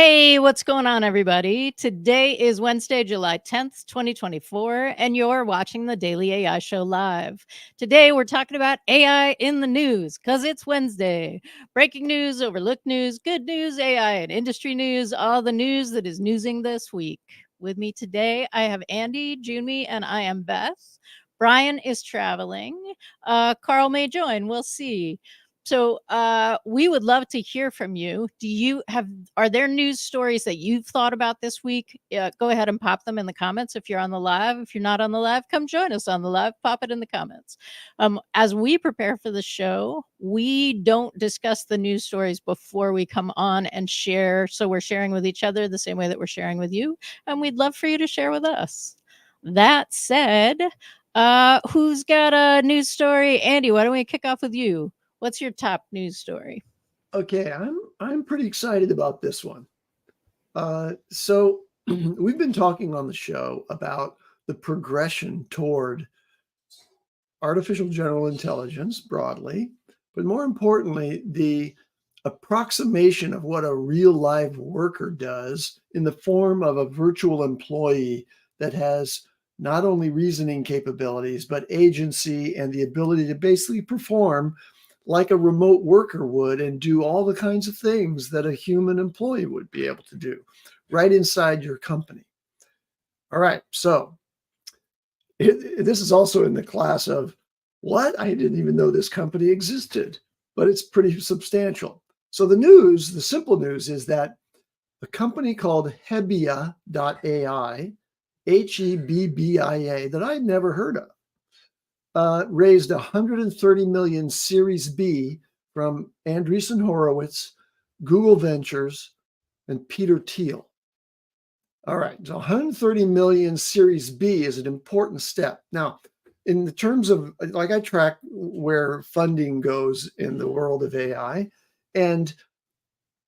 Hey, what's going on, everybody? Today is Wednesday, July 10th, 2024, and you're watching the Daily AI Show live. Today, we're talking about AI in the news because it's Wednesday. Breaking news, overlooked news, good news, AI and industry news, all the news that is newsing this week. With me today, I have Andy, Junmi, and I am Beth. Brian is traveling. Carl may join. We'll see. So we would love to hear from you. Are there news stories that you've thought about this week? Go ahead and pop them in the comments if you're on the live. If you're not on the live, come join us on the live. Pop it in the comments. As we prepare for the show, we don't discuss the news stories before we come on and share. So we're sharing with each other the same way that we're sharing with you. And we'd love for you to share with us. That said, who's got a news story? Andy, why don't we kick off with you? What's your top news story? Okay, I'm pretty excited about this one. So we've been talking on the show about the progression toward artificial general intelligence broadly, but more importantly, the approximation of what a real live worker does in the form of a virtual employee that has not only reasoning capabilities, but agency and the ability to basically perform like a remote worker would and do all the kinds of things that a human employee would be able to do right inside your company. All right, so this is also in the class of what? I didn't even know this company existed, but it's pretty substantial. So the simple news is that a company called Hebia.ai, Hebbia, that I'd never heard of, raised 130 million Series B from Andreessen Horowitz, Google Ventures, and Peter Thiel. All right, so 130 million Series B is an important step. Now, in the terms of, like, I track where funding goes in the world of AI, and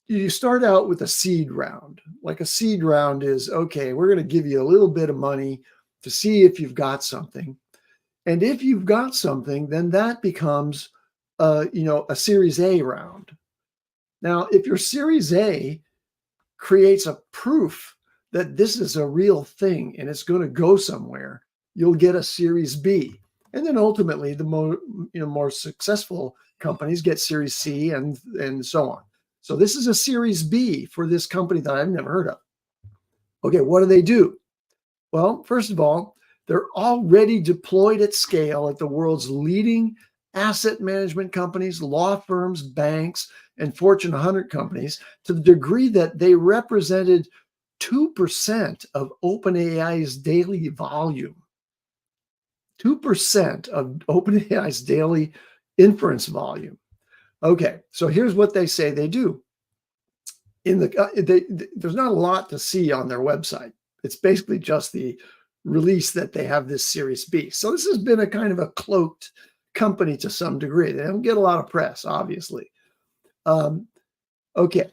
you start out with a seed round. Like a seed round is, okay, we're going to give you a little bit of money to see if you've got something. And if you've got something, then that becomes, a Series A round. Now, if your Series A creates a proof that this is a real thing and it's going to go somewhere, you'll get a Series B. And then ultimately, the more successful companies get Series C and so on. So this is a Series B for this company that I've never heard of. Okay, what do they do? Well, first of all, they're already deployed at scale at the world's leading asset management companies, law firms, banks, and Fortune 100 companies, to the degree that they represented 2% of OpenAI's daily volume. 2% of OpenAI's daily inference volume. Okay, so here's what they say they do. There's not a lot to see on their website. It's basically just the release that they have this Series B. So this has been a kind of a cloaked company to some degree. They don't get a lot of press, obviously. Okay,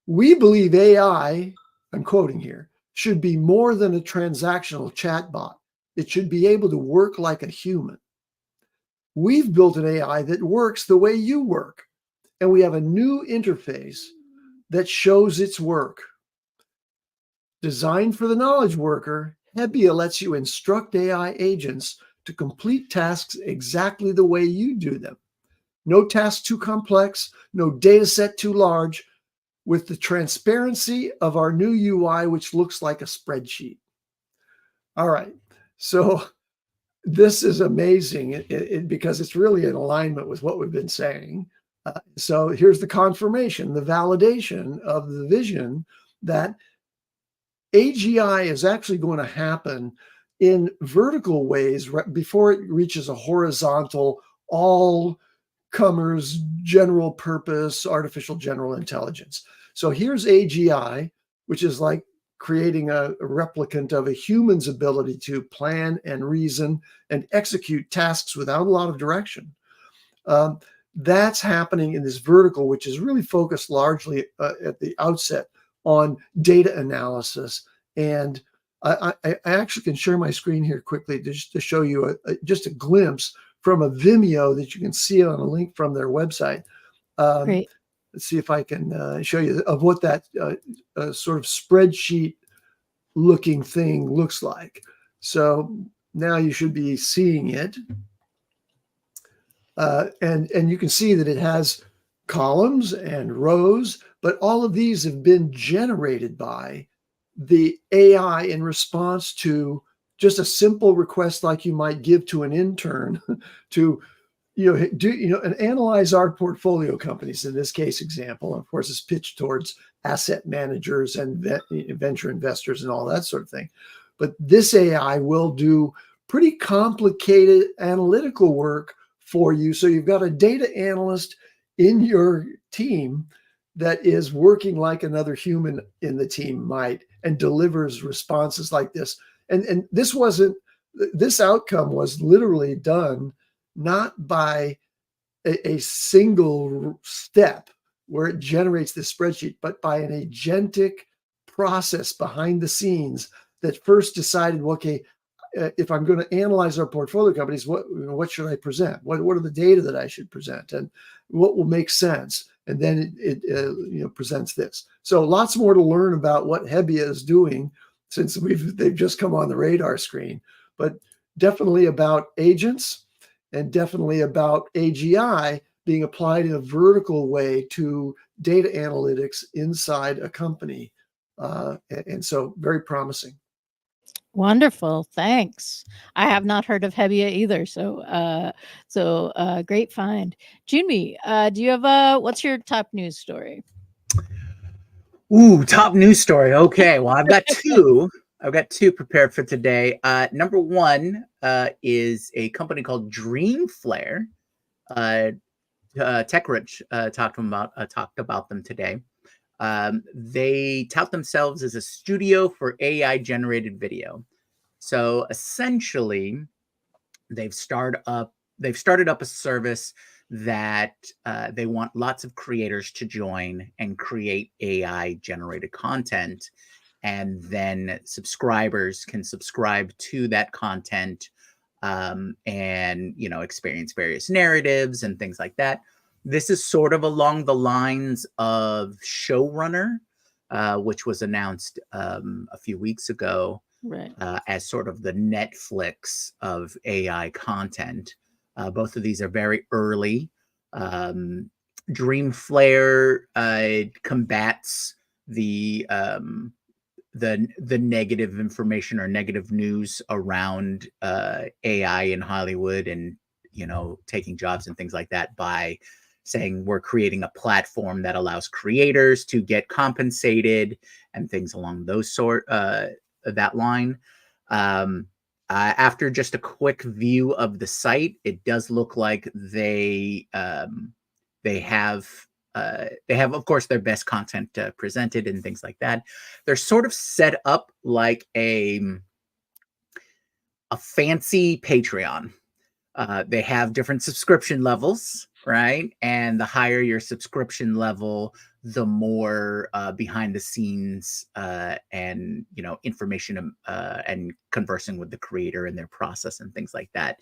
we believe AI, I'm quoting here, should be more than a transactional chatbot. It should be able to work like a human. We've built an AI that works the way you work, and we have a new interface that shows its work. Designed for the knowledge worker, Hebia lets you instruct AI agents to complete tasks exactly the way you do them. No task too complex, no data set too large, with the transparency of our new UI, which looks like a spreadsheet. All right, so this is amazing because it's really in alignment with what we've been saying. So here's the confirmation, the validation of the vision that AGI is actually going to happen in vertical ways before it reaches a horizontal, all comers, general purpose, artificial general intelligence. So here's AGI, which is like creating a replicant of a human's ability to plan and reason and execute tasks without a lot of direction. That's happening in this vertical, which is really focused largely at the outset on data analysis. And I actually can share my screen here quickly just to show you just a glimpse from a Vimeo that you can see on a link from their website. Great. let's see if I can show you of what that sort of spreadsheet looking thing looks like. So now you should be seeing it. And you can see that it has columns and rows, but all of these have been generated by the AI in response to just a simple request like you might give to an intern to and analyze our portfolio companies. In this case example, of course, is pitched towards asset managers and venture investors and all that sort of thing. But this AI will do pretty complicated analytical work for you. So you've got a data analyst in your team that is working like another human in the team might and delivers responses like this. And this outcome was literally done not by a single step where it generates this spreadsheet, but by an agentic process behind the scenes that first decided, okay, if I'm going to analyze our portfolio companies, what should I present? What are the data that I should present, and what will make sense? And then it presents this. So lots more to learn about what Hebia is doing since they've just come on the radar screen, but definitely about agents and definitely about AGI being applied in a vertical way to data analytics inside a company. And so very promising. Wonderful, thanks. I have not heard of Hebia either, so great find. Junmi, do you have what's your top news story? Ooh, top news story. Okay, well, I've got two. I've got two prepared for today. Number one is a company called Dreamflare. TechRich talked about them today. They tout themselves as a studio for AI generated video. So essentially, they've started up a service that they want lots of creators to join and create AI generated content, and then subscribers can subscribe to that content and experience various narratives and things like that. This is sort of along the lines of Showrunner, which was announced a few weeks ago, right, as sort of the Netflix of AI content. Both of these are very early. Dreamflare combats the negative information or negative news around AI in Hollywood and taking jobs and things like that by saying we're creating a platform that allows creators to get compensated and things along those that line. After just a quick view of the site, it does look like they have, of course, their best content presented and things like that. They're sort of set up like a fancy Patreon. They have different subscription levels, right? And the higher your subscription level, the more behind the scenes and information and conversing with the creator and their process and things like that.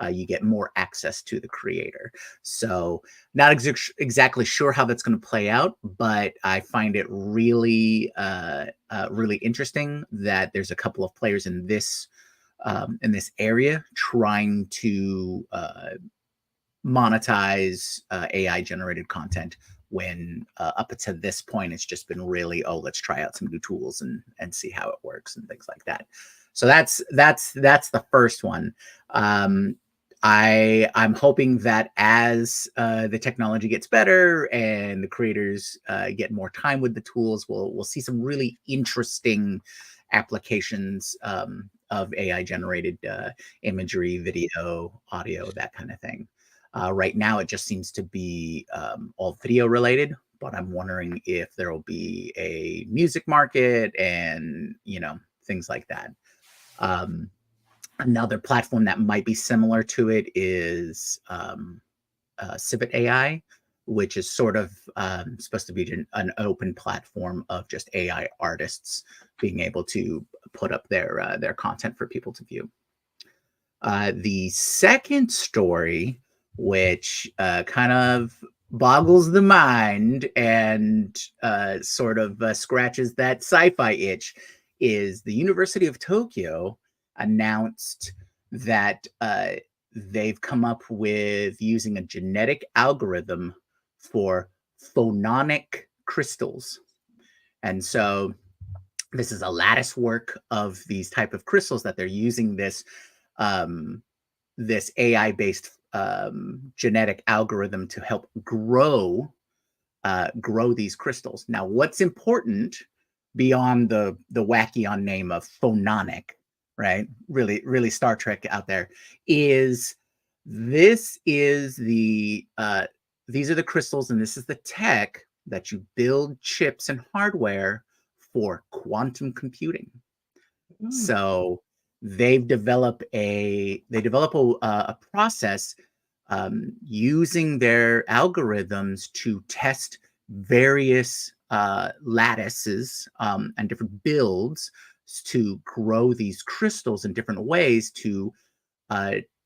You get more access to the creator. So not exactly sure how that's going to play out, but I find it really, really interesting that there's a couple of players in this area trying to monetize AI generated content when up to this point it's just been really, let's try out some new tools and see how it works and things like that. So that's the first one. I'm hoping that as the technology gets better and the creators get more time with the tools, we'll see some really interesting applications of AI generated imagery, video, audio, that kind of thing. Right now, it just seems to be all video related, but I'm wondering if there will be a music market and things like that. Another platform that might be similar to it is Civit AI, which is sort of supposed to be an open platform of just AI artists being able to put up their content for people to view. The second story, which kind of boggles the mind and sort of scratches that sci-fi itch is the University of Tokyo announced that they've come up with using a genetic algorithm for phononic crystals. And so this is a lattice work of these type of crystals that they're using this this AI-based genetic algorithm to help grow these crystals. Now, what's important beyond the wacky on name of phononic, right? Really Star Trek out there, is this is the these are the crystals, and this is the tech that you build chips and hardware for quantum computing. So they develop a process using their algorithms to test various lattices and different builds to grow these crystals in different ways to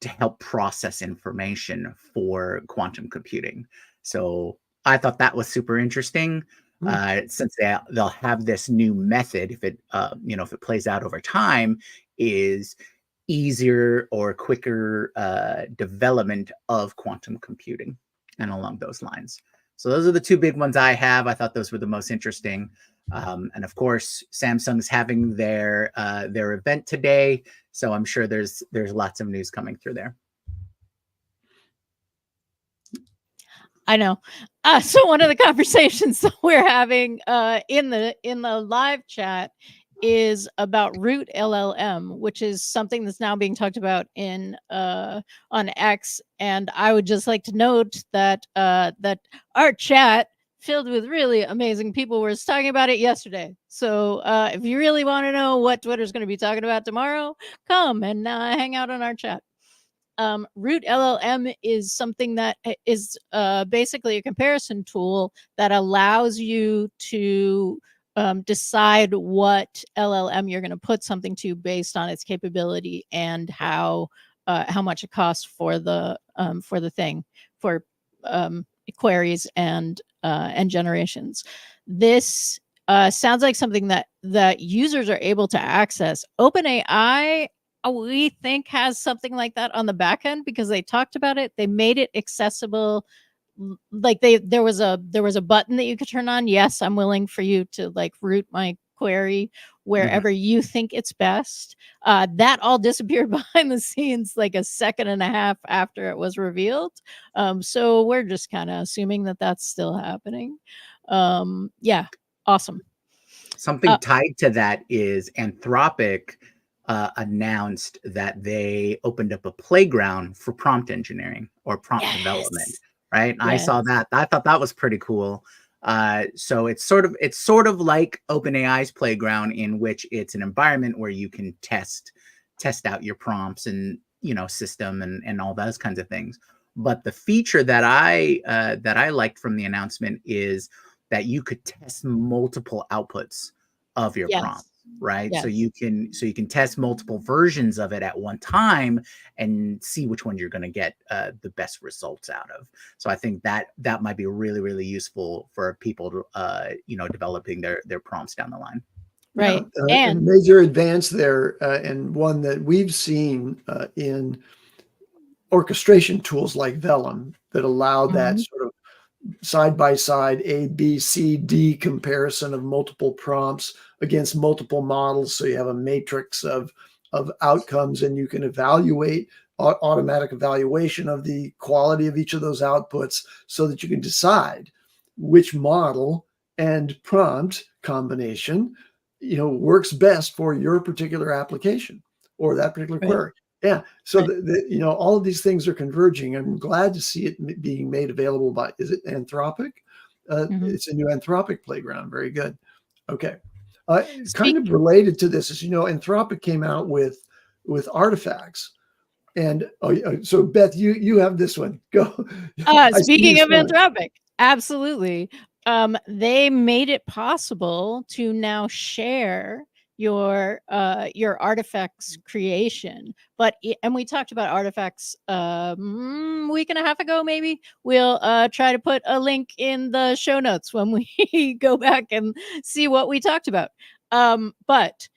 help process information for quantum computing. So I thought that was super interesting. Since they'll have this new method, if it if it plays out over time, is easier or quicker development of quantum computing and along those lines. So those are the two big ones I have. I thought those were the most interesting. And of course, Samsung's having their event today, so I'm sure there's lots of news coming through there. I know. So one of the conversations that we're having in the live chat is about Root LLM, which is something that's now being talked about in on X. And I would just like to note that that our chat, filled with really amazing people, was talking about it yesterday. So if you really want to know what Twitter's going to be talking about tomorrow, come and hang out on our chat. Root LLM is something that is basically a comparison tool that allows you to decide what LLM you're going to put something to based on its capability and how much it costs for the thing, for queries and generations. This sounds like something that users are able to access. OpenAI, we think, has something like that on the back end because they talked about it. They made it accessible. Like there was a button that you could turn on. Yes, I'm willing for you to like route my query wherever you think it's best. That all disappeared behind the scenes like a second and a half after it was revealed. So we're just kind of assuming that that's still happening. Yeah, awesome. Something tied to that is Anthropic announced that they opened up a playground for prompt engineering or prompt development, right? Yes. I saw that. I thought that was pretty cool. So it's sort of like OpenAI's playground, in which it's an environment where you can test out your prompts and system and all those kinds of things. But the feature that I liked from the announcement is that you could test multiple outputs of your prompt. Right. Yes. So you can test multiple versions of it at one time and see which one you're going to get the best results out of. So I think that might be really, really useful for people to, developing their prompts down the line. Right. And a major advance there, and one that we've seen in orchestration tools like Vellum that allow that sort of side-by-side A, B, C, D comparison of multiple prompts against multiple models. So you have a matrix of outcomes, and you can evaluate automatic evaluation of the quality of each of those outputs so that you can decide which model and prompt combination, works best for your particular application or that particular query. Yeah. So all of these things are converging. I'm glad to see it being made available by, is it Anthropic? It's a new Anthropic playground. Very good. Okay. Kind of related to this is, Anthropic came out with artifacts. And so Beth, you have this one. Go. Speaking of Anthropic, absolutely. They made it possible to now share your artifacts creation. And we talked about artifacts week and a half ago, maybe. We'll try to put a link in the show notes when we go back and see what we talked about. But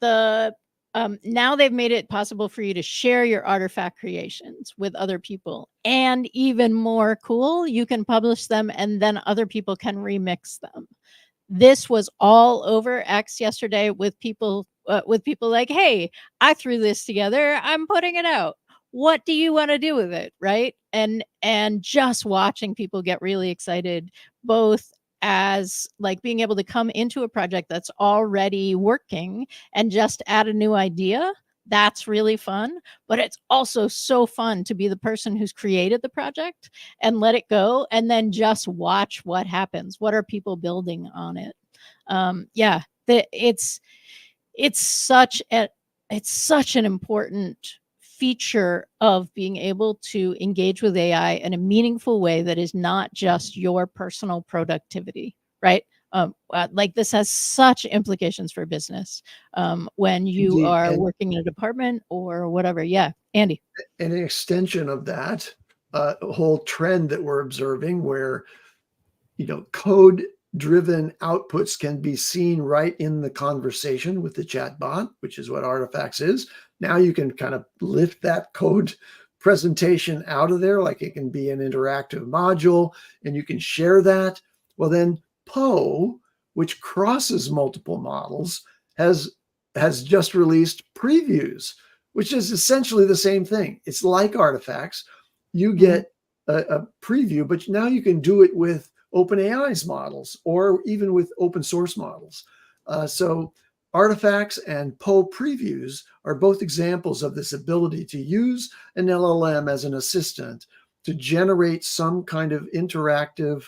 the now they've made it possible for you to share your artifact creations with other people, and even more cool, you can publish them and then other people can remix them. This was all over X yesterday with people like, hey, I threw this together, I'm putting it out, what do you want to do with it, right? And just watching people get really excited, both as like being able to come into a project that's already working and just add a new idea, that's really fun. But it's also so fun to be the person who's created the project and let it go and then just watch what happens. What are people building on it? Yeah, it's such an important feature of being able to engage with AI in a meaningful way that is not just your personal productivity, right? Like this has such implications for business when you Indeed. are working in a department or whatever. Yeah, Andy. And an extension of that whole trend that we're observing where, code driven outputs can be seen right in the conversation with the chatbot, which is what Artifacts is. Now you can kind of lift that code presentation out of there, like it can be an interactive module and you can share that. Well, then Poe, which crosses multiple models, has just released previews, which is essentially the same thing. It's like Artifacts. You get a preview, but now you can do it with OpenAI's models or even with open source models. So Artifacts and Poe previews are both examples of this ability to use an LLM as an assistant to generate some kind of interactive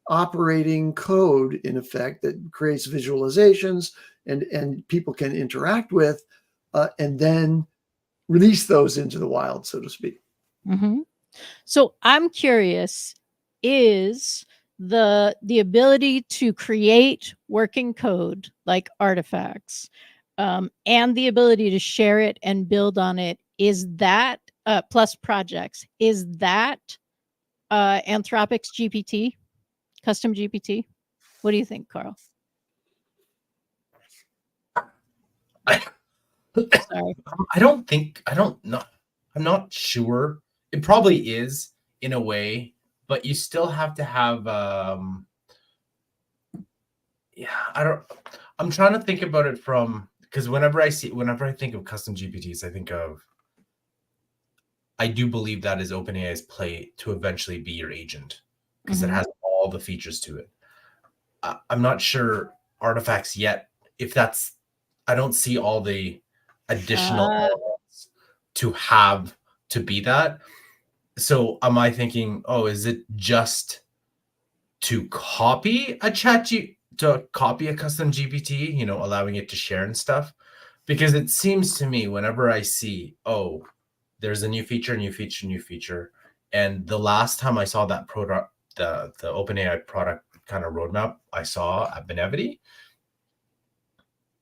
operating code, in effect, that creates visualizations and people can interact with and then release those into the wild, so to speak. Mm-hmm. So I'm curious, is the ability to create working code like Artifacts and the ability to share it and build on it, is that plus projects, is that Anthropic's GPT, custom GPT? What do you think, Carl? Sorry. I don't know. I'm not sure. It probably is in a way, but you still have to have I'm trying to think about it from, because whenever I think of custom GPTs, I do believe that is OpenAI's play to eventually be your agent, because it has all the features to it. I'm not sure Artifacts yet, if that's, I don't see all the additional elements to have to be that. So am I thinking, oh, is it just to copy a custom GPT, allowing it to share and stuff? Because it seems to me whenever I see, oh, there's a new feature, and the last time I saw that product, the OpenAI product kind of roadmap I saw at Benevity,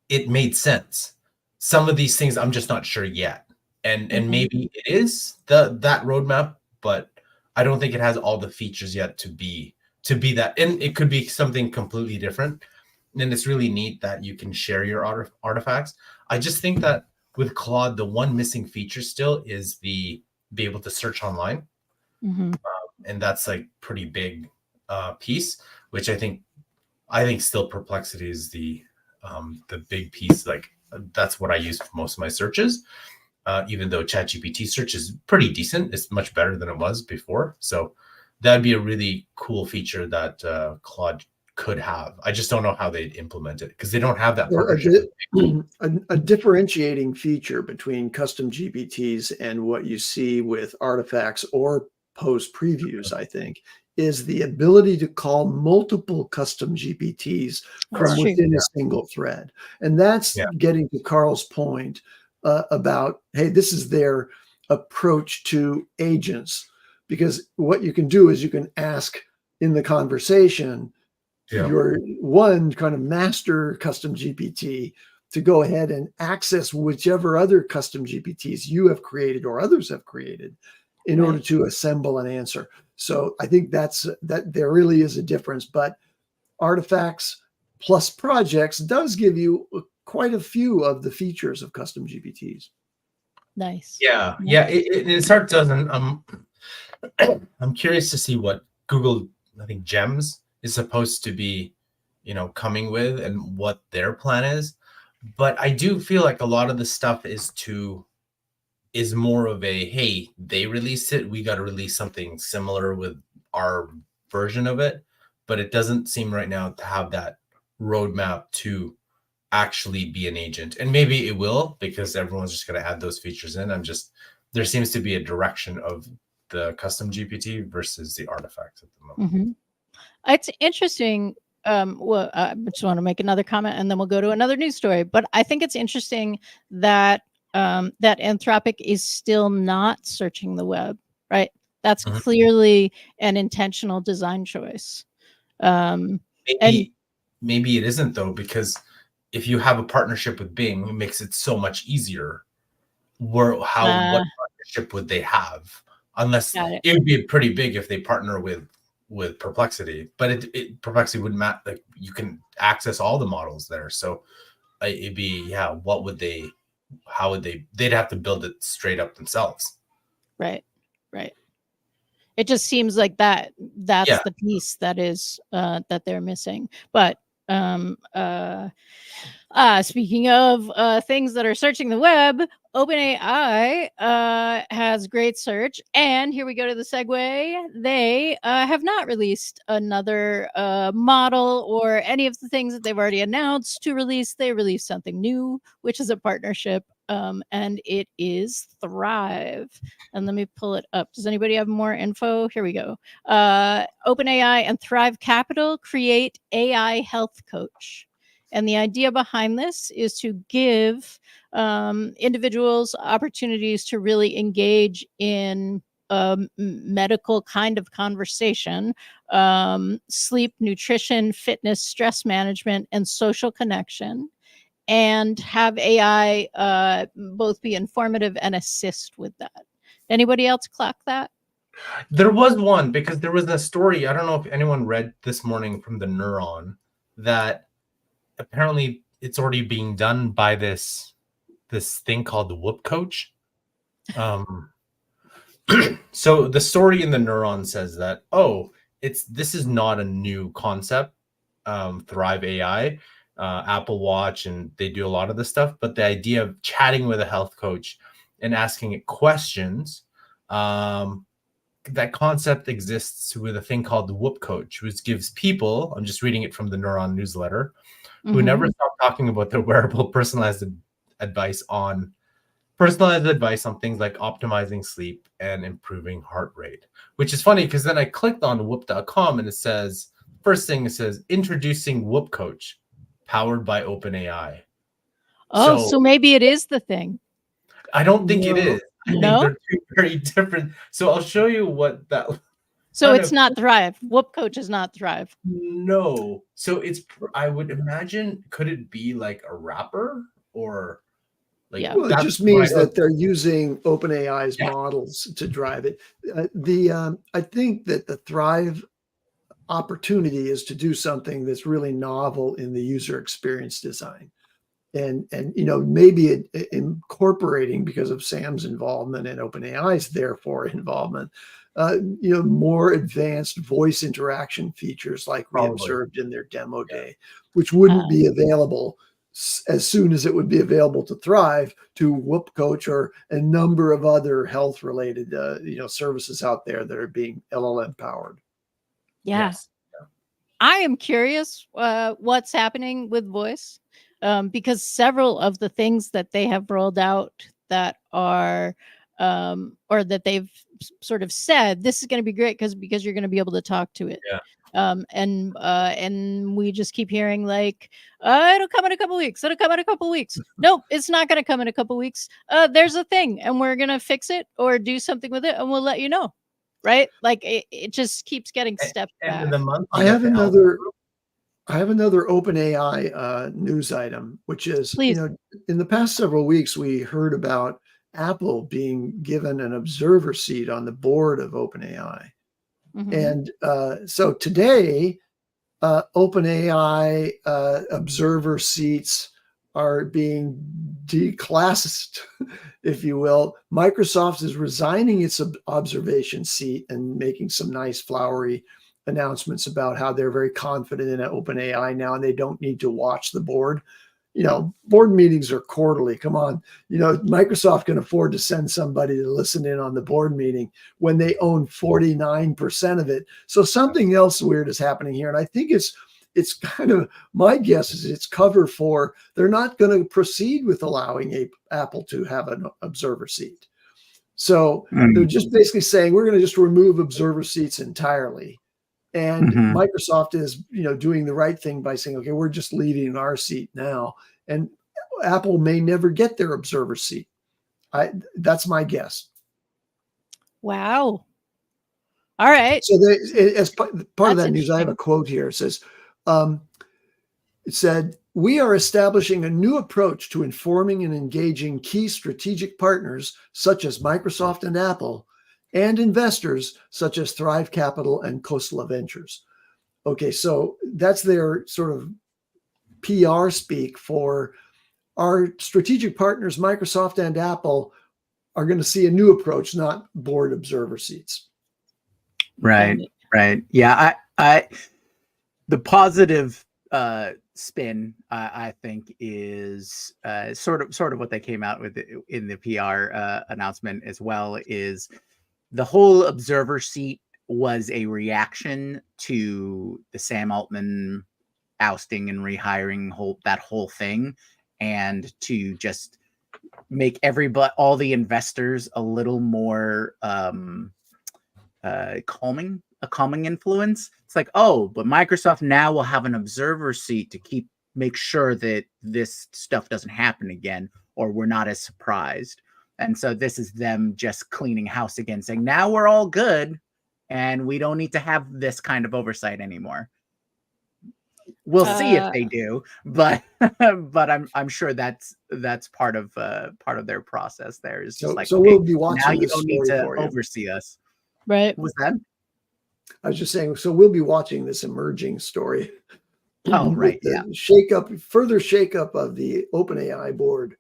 it made sense. Some of these things I'm just not sure yet. And maybe it is that roadmap, but I don't think it has all the features yet to be that. And it could be something completely different. And it's really neat that you can share your artifacts. I just think that with Claude, the one missing feature still is be able to search online. And that's like pretty big piece, which I think still Perplexity is the big piece. Like that's what I use for most of my searches. Even though ChatGPT search is pretty decent, it's much better than it was before. So that'd be a really cool feature that Claude could have. I just don't know how they'd implement it because they don't have that partnership. A differentiating feature between custom GPTs and what you see with Artifacts or post previews, I think, is the ability to call multiple custom GPTs from within a single thread. And that's getting to Carl's point about, hey, this is their approach to agents. Because what you can do is you can ask in the conversation your one kind of master custom GPT to go ahead and access whichever other custom GPTs you have created or others have created in order to assemble an answer. So I think that there really is a difference, but artifacts plus projects does give you quite a few of the features of custom GPTs. Nice. Yeah. It sort of doesn't. I'm curious to see what Google, I think Gems is supposed to be, coming with and what their plan is. But I do feel like a lot of the stuff is more of a, hey, they released it, we got to release something similar with our version of it. But it doesn't seem right now to have that roadmap to actually be an agent. And maybe it will, because everyone's just going to add those features in. There seems to be a direction of the custom GPT versus the artifacts at the moment. Mm-hmm. It's interesting. Well, I just want to make another comment and then we'll go to another news story. But I think it's interesting that that Anthropic is still not searching the web, right? That's clearly an intentional design choice. Maybe it isn't, though, because if you have a partnership with Bing, it makes it so much easier. What partnership would they have? Unless it would be pretty big if they partner with Perplexity, but Perplexity wouldn't matter. Like, you can access all the models there, so it'd be what would they? How would they? They'd have to build it straight up themselves. Right. It just seems like that's the piece that is that they're missing. But speaking of things that are searching the web, OpenAI has great search. And here we go to the segue. They have not released another model or any of the things that they've already announced to release. They released something new, which is a partnership. And it is Thrive. And let me pull it up. Does anybody have more info? Here we go. OpenAI and Thrive Capital create AI health coach. And the idea behind this is to give individuals opportunities to really engage in medical kind of conversation, sleep, nutrition, fitness, stress management, and social connection, and have AI both be informative and assist with that. Anybody else clock that? There was one, because there was a story, I don't know if anyone read this morning from the Neuron, that apparently it's already being done by this thing called the Whoop Coach. So the story in the Neuron says that, this is not a new concept. Thrive AI, Apple Watch, and they do a lot of this stuff, but the idea of chatting with a health coach and asking it questions, that concept exists with a thing called the Whoop Coach, which gives people, I'm just reading it from the Neuron newsletter, who never stop talking about their wearable personalized advice on things like optimizing sleep and improving heart rate. Which is funny, because then I clicked on whoop.com and it says, first thing it says, introducing Whoop Coach, powered by OpenAI. So maybe it is the thing. I don't think it is. I think No? they're two very different. So I'll show you what that. So it's not Thrive. Whoop Coach is not Thrive. No. So I would imagine, could it be like a rapper or like? Yeah. Well, it just means that they're using OpenAI's models to drive it. I think that the Thrive opportunity is to do something that's really novel in the user experience design. And maybe incorporating, because of Sam's involvement and OpenAI's therefore involvement, more advanced voice interaction features like we observed in their demo day, which wouldn't be available as soon as it would be available to Thrive, to Whoop Coach, or a number of other health related services out there that are being LLM powered. Yeah. Yes. I am curious what's happening with voice. Because several of the things that they have rolled out that are, or that they've sort of said, this is going to be great because you're going to be able to talk to it. Yeah. And we just keep hearing like, it'll come in a couple weeks. It'll come in a couple weeks. Nope, it's not going to come in a couple weeks. There's a thing, and we're going to fix it or do something with it, and we'll let you know. Right? Like it just keeps getting stepped back. End of the month, I have another. I have another OpenAI news item, which is, Please. in the past several weeks, we heard about Apple being given an observer seat on the board of OpenAI. Mhm. And so today, OpenAI observer seats are being declassed, if you will. Microsoft is resigning its observation seat and making some nice flowery announcements about how they're very confident in OpenAI now and they don't need to watch the board. Board meetings are quarterly. Come on. Microsoft can afford to send somebody to listen in on the board meeting when they own 49% of it. So something else weird is happening here. And I think it's kind of, my guess is it's cover for, they're not going to proceed with allowing Apple to have an observer seat. So they're just basically saying, we're going to just remove observer seats entirely. And Microsoft is, doing the right thing by saying, okay, we're just leaving our seat now. And Apple may never get their observer seat. That's my guess. Wow. All right. So as part of that news, I have a quote here. It says, it said, "We are establishing a new approach to informing and engaging key strategic partners such as Microsoft and Apple, and investors such as Thrive Capital and Khosla Ventures." Okay, so that's their sort of PR speak for our strategic partners, Microsoft and Apple, are going to see a new approach, not board observer seats. Right. Yeah, I the positive spin, I think, is sort of what they came out with in the PR announcement as well, is the whole observer seat was a reaction to the Sam Altman ousting and rehiring that whole thing, and to just make all the investors a little more a calming influence. It's like, oh, but Microsoft now will have an observer seat to make sure that this stuff doesn't happen again, or we're not as surprised. And so this is them just cleaning house again, saying, now we're all good and we don't need to have this kind of oversight anymore. We'll see if they do, but I'm sure that's part of their process. There is just so we'll be watching. Now you don't need to oversee us. Right. What's that? I was just saying, so we'll be watching this emerging story. Oh, right. Yeah. Further shakeup of the OpenAI board.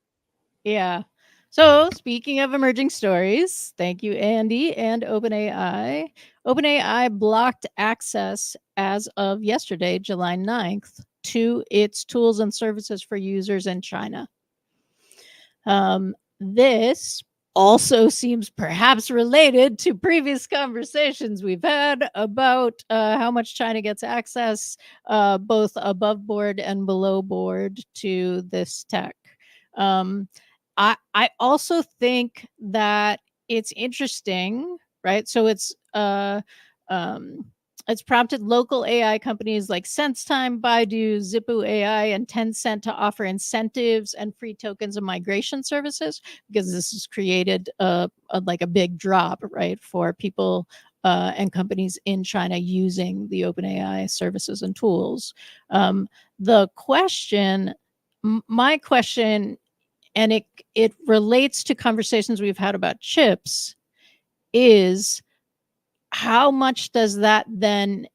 Yeah. So speaking of emerging stories, thank you, Andy, and OpenAI. OpenAI blocked access as of yesterday, July 9th, to its tools and services for users in China. This also seems perhaps related to previous conversations we've had about how much China gets access, both above board and below board, to this tech. I also think that it's interesting, right? So it's prompted local AI companies like SenseTime, Baidu, Zippo AI, and Tencent to offer incentives and free tokens and migration services, because this has created a big drop, right, for people and companies in China using the OpenAI services and tools. My question, and it relates to conversations we've had about chips, is how much does that then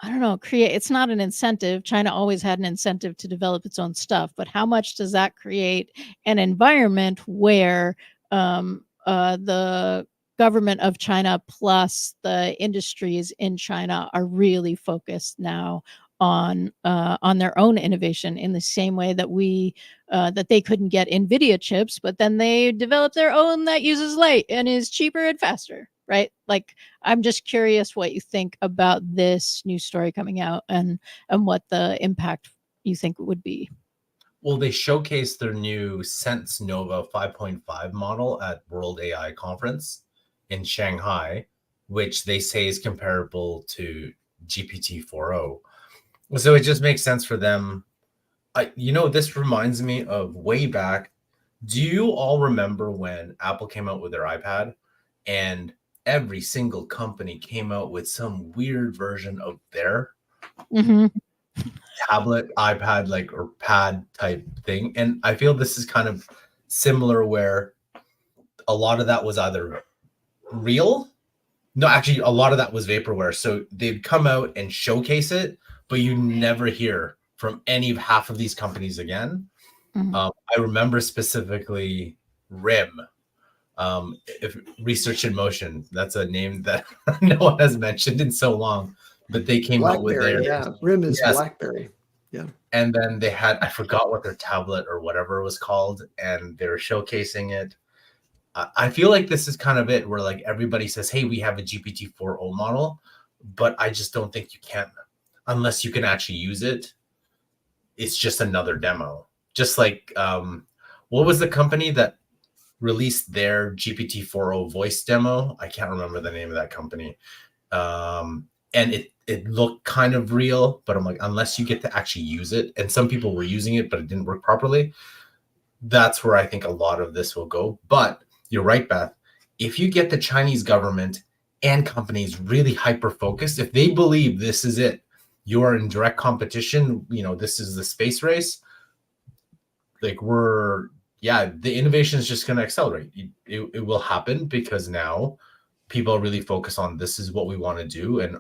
I don't know, create, it's not an incentive. China always had an incentive to develop its own stuff, but how much does that create an environment where the government of China plus the industries in China are really focused now on their own innovation, in the same way that that they couldn't get NVIDIA chips, but then they developed their own that uses light and is cheaper and faster, right? Like, I'm just curious what you think about this new story coming out, and what the impact you think would be. Well, they showcased their new Sense Nova 5.5 model at World AI Conference in Shanghai, which they say is comparable to GPT-4o. So it just makes sense for them. This reminds me of way back. Do you all remember when Apple came out with their iPad and every single company came out with some weird version of their Mm-hmm. tablet, iPad, like, or pad type thing. And I feel this is kind of similar, where a lot of that was either real. No, actually, a lot of that was vaporware. So they'd come out and showcase it, but you never hear from any of half of these companies again. Mm-hmm. I remember specifically RIM, if Research in Motion. That's a name that no one has mentioned in so long, but they came out with their, BlackBerry, RIM is yes. BlackBerry. Yeah. And then they had, I forgot what their tablet or whatever it was called, and they were showcasing it. I feel like this is kind of it, where like everybody says, hey, we have a GPT-4o model, but I just don't think you can, unless you can actually use it. It's just another demo. Just like, what was the company that released their GPT-4o voice demo? I can't remember the name of that company. And it looked kind of real, but I'm like, unless you get to actually use it, and some people were using it, but it didn't work properly. That's where I think a lot of this will go. But you're right, Beth. If you get the Chinese government and companies really hyper-focused, if they believe this is it, you are in direct competition, this is the space race, like the innovation is just going to accelerate. It will happen, because now people really focus on, this is what we want to do, and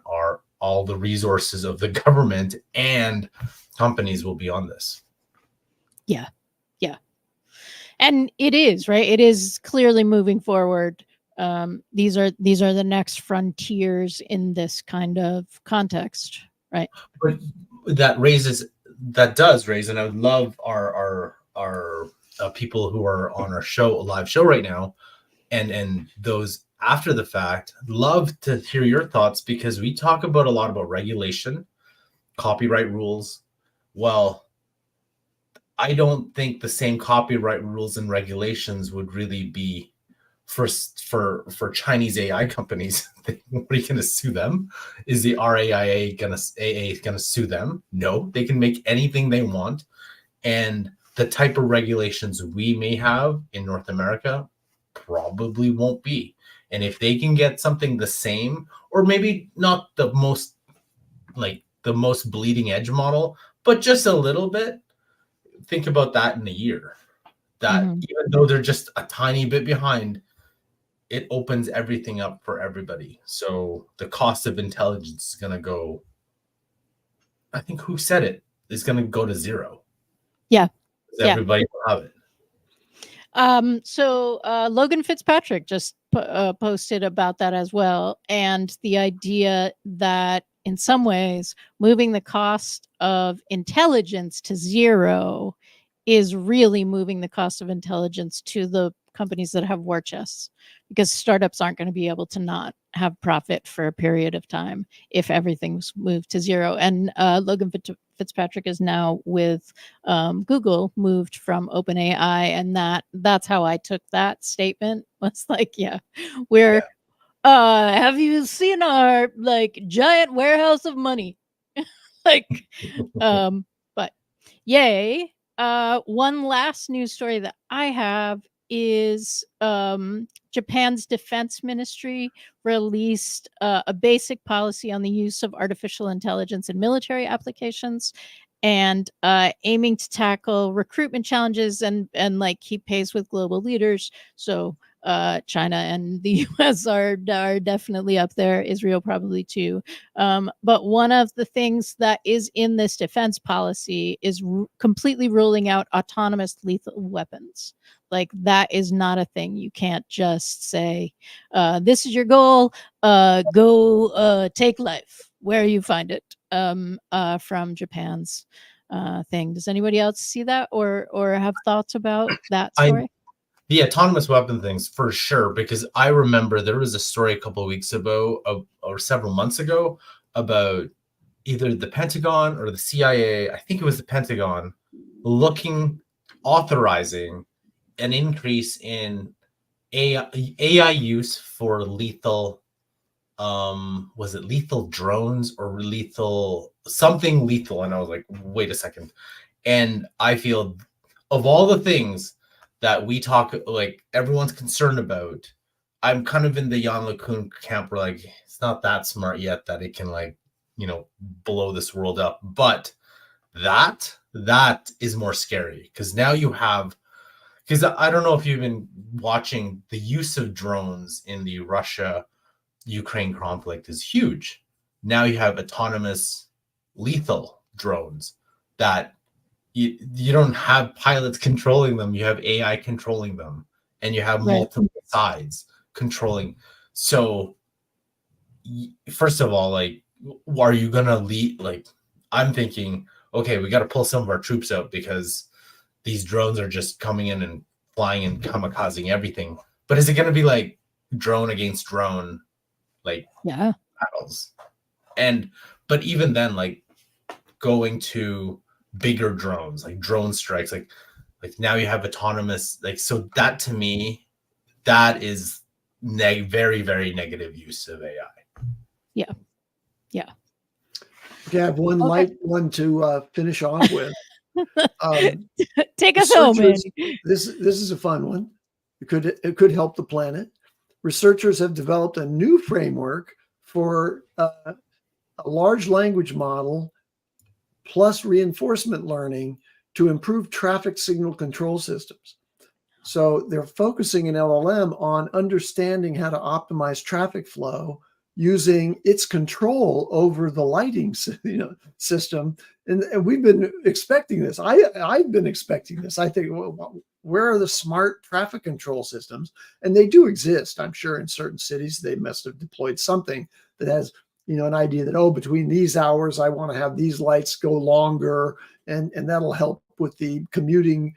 all the resources of the government and companies will be on this. Yeah. And it is, right? It is clearly moving forward. These are the next frontiers in this kind of context, right? But that does raise, and I would love our people who are on our live show right now, and those after the fact, love to hear your thoughts, because we talk a lot about regulation, copyright rules. Well, I don't think the same copyright rules and regulations would really be for Chinese AI companies. What are you going to sue them? Is the RAIA going to sue them? No, they can make anything they want. And the type of regulations we may have in North America probably won't be. And if they can get something the same, or maybe not the most bleeding edge model, but just a little bit, think about that in a year. That even though they're just a tiny bit behind, it opens everything up for everybody. So the cost of intelligence is going to go, I think who said it, is going to go to zero. Yeah. Everybody will have it. So Logan Fitzpatrick just posted about that as well. And the idea that in some ways, moving the cost of intelligence to zero is really moving the cost of intelligence to the companies that have war chests, because startups aren't going to be able to not have profit for a period of time if everything's moved to zero. And Logan Fitzpatrick is now with Google, moved from OpenAI, and that's how I took that statement. Was like, we're have you seen our like giant warehouse of money? Like, but yay. One last news story that I have is Japan's defense ministry released a basic policy on the use of artificial intelligence in military applications, and aiming to tackle recruitment challenges and like keep pace with global leaders. So China and the US are definitely up there. Israel probably too. But one of the things that is in this defense policy is completely ruling out autonomous lethal weapons. Like, that is not a thing. You can't just say, this is your goal, go take life where you find it, from Japan's thing. Does anybody else see that or have thoughts about that story? The autonomous weapon things, for sure, because I remember there was a story a couple of weeks ago or several months ago about either the Pentagon or the CIA, I think it was the Pentagon, authorizing an increase in AI use for lethal, was it lethal drones or something lethal? And I was like, wait a second. And I feel, of all the things that we talk, like everyone's concerned about, I'm kind of in the Jan LeCun camp, where like, it's not that smart yet that it can like blow this world up. But that is more scary, because now you have, because I don't know if you've been watching, the use of drones in the Russia-Ukraine conflict is huge. Now you have autonomous lethal drones that you don't have pilots controlling them. You have AI controlling them, and you have multiple sides controlling. So first of all, like, are you going to lead? Like, I'm thinking, okay, we got to pull some of our troops out because these drones are just coming in and flying and kamikazing everything. But is it going to be like drone against drone, like battles? But even then, like, going to bigger drones, like drone strikes, like now you have autonomous, like, so that, to me, that is very, very negative use of AI. Okay, I have one light one to finish off with. Take us home, Andy. This is a fun one. It could help the planet. Researchers have developed a new framework for a large language model plus reinforcement learning to improve traffic signal control systems. So they're focusing in LLM on understanding how to optimize traffic flow using its control over the lighting system. And we've been expecting this. I've been expecting this. I think, well, where are the smart traffic control systems? And they do exist. I'm sure in certain cities, they must have deployed something that has, an idea that, between these hours, I want to have these lights go longer, and that'll help with the commuting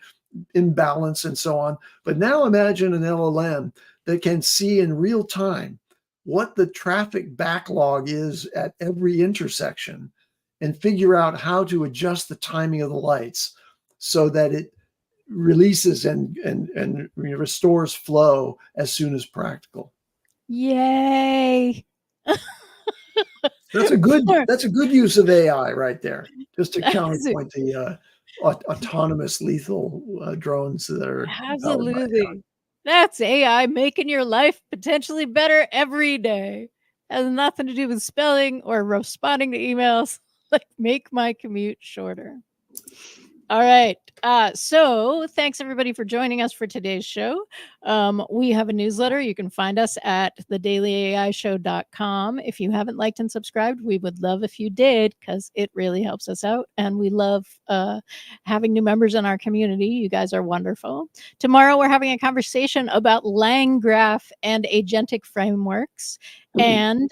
imbalance and so on. But now imagine an LLM that can see in real time what the traffic backlog is at every intersection and figure out how to adjust the timing of the lights so that it releases and restores flow as soon as practical. Yay. That's a good use of AI right there, just to counterpoint the autonomous lethal drones that are absolutely. That's AI making your life potentially better every day. Has nothing to do with spelling or responding to emails. Like, make my commute shorter. All right. So thanks everybody for joining us for today's show. We have a newsletter. You can find us at thedailyAIshow.com. If you haven't liked and subscribed, we would love if you did, because it really helps us out. And we love having new members in our community. You guys are wonderful. Tomorrow, we're having a conversation about LangGraph and agentic frameworks. And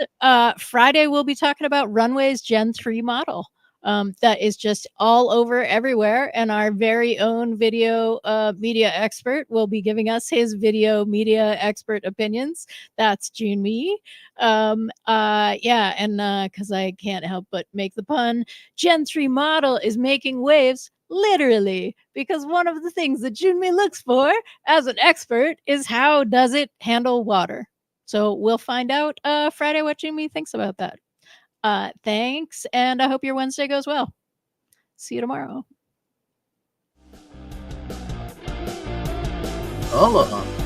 Friday, we'll be talking about Runway's Gen 3 model. That is just all over everywhere. And our very own video media expert will be giving us his video media expert opinions. That's Junmi. And because I can't help but make the pun, Gen 3 model is making waves literally, because one of the things that Junmi looks for as an expert is how does it handle water. So we'll find out Friday what Junmi thinks about that. Thanks, and I hope your Wednesday goes well. See you tomorrow. Aloha.